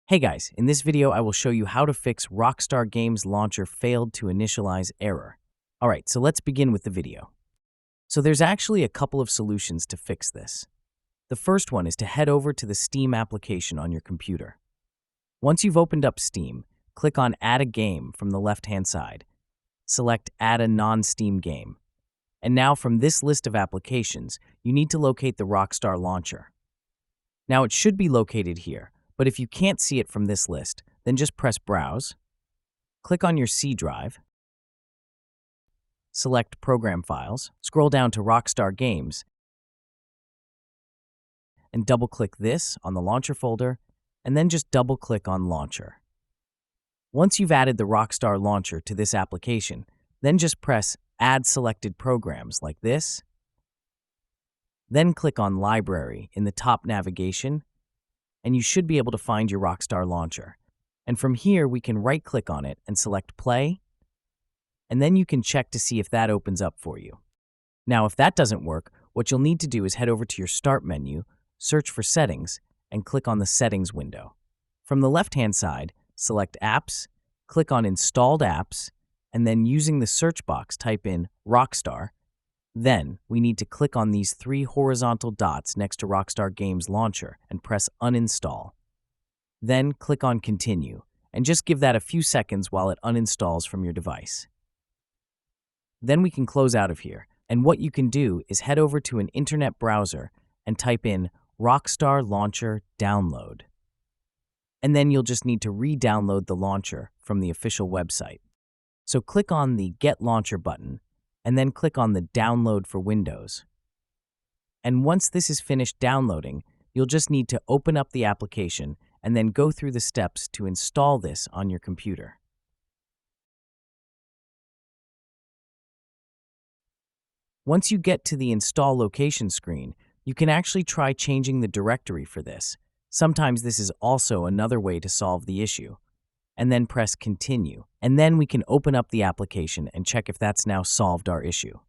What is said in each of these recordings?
Hey guys, in this video I will show you how to fix Rockstar Games Launcher failed to initialize error. Alright, so let's begin with the video. So there's actually a couple of solutions to fix this. The first one is to head over to the Steam application on your computer. Once you've opened up Steam, click on Add a Game from the left-hand side. Select Add a Non-Steam Game. And now from this list of applications, you need to locate the Rockstar Launcher. Now it should be located here. But if you can't see it from this list, then just press Browse, click on your C drive, select Program Files, scroll down to Rockstar Games, and double-click this on the Launcher folder, and then just double-click on Launcher. Once you've added the Rockstar Launcher to this application, then just press Add Selected Programs like this, then click on Library in the top navigation, and you should be able to find your Rockstar Launcher. And from here, we can right-click on it and select Play, and then you can check to see if that opens up for you. Now, if that doesn't work, what you'll need to do is head over to your Start menu, search for Settings, and click on the Settings window. From the left-hand side, select Apps, click on Installed Apps, and then using the search box, type in Rockstar. Then, we need to click on these three horizontal dots next to Rockstar Games Launcher and press Uninstall. Then, click on Continue, and just give that a few seconds while it uninstalls from your device. Then we can close out of here, and what you can do is head over to an internet browser and type in Rockstar Launcher Download. And then you'll just need to re-download the launcher from the official website. So click on the Get Launcher button, and then click on the Download for Windows. And once this is finished downloading, you'll just need to open up the application and then go through the steps to install this on your computer. Once you get to the Install Location screen, you can actually try changing the directory for this. Sometimes this is also another way to solve the issue. And then press Continue, and then we can open up the application and check if that's now solved our issue.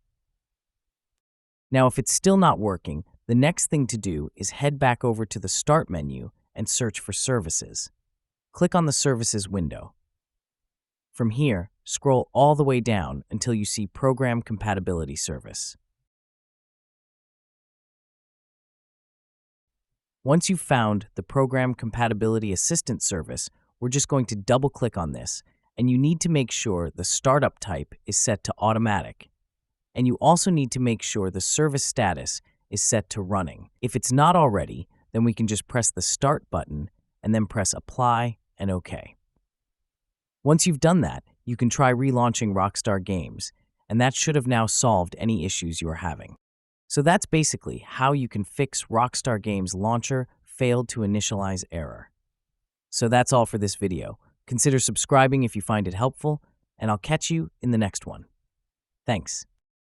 Now, if it's still not working, the next thing to do is head back over to the Start menu and search for Services. Click on the Services window. From here, scroll all the way down until you see Program Compatibility Service. Once you've found the Program Compatibility Assistance Service, we're just going to double-click on this, and you need to make sure the startup type is set to automatic. And you also need to make sure the service status is set to running. If it's not already, then we can just press the Start button and then press Apply and OK. Once you've done that, you can try relaunching Rockstar Games, and that should have now solved any issues you are having. So that's basically how you can fix Rockstar Games Launcher failed to initialize error. So that's all for this video. Consider subscribing if you find it helpful, and I'll catch you in the next one. Thanks.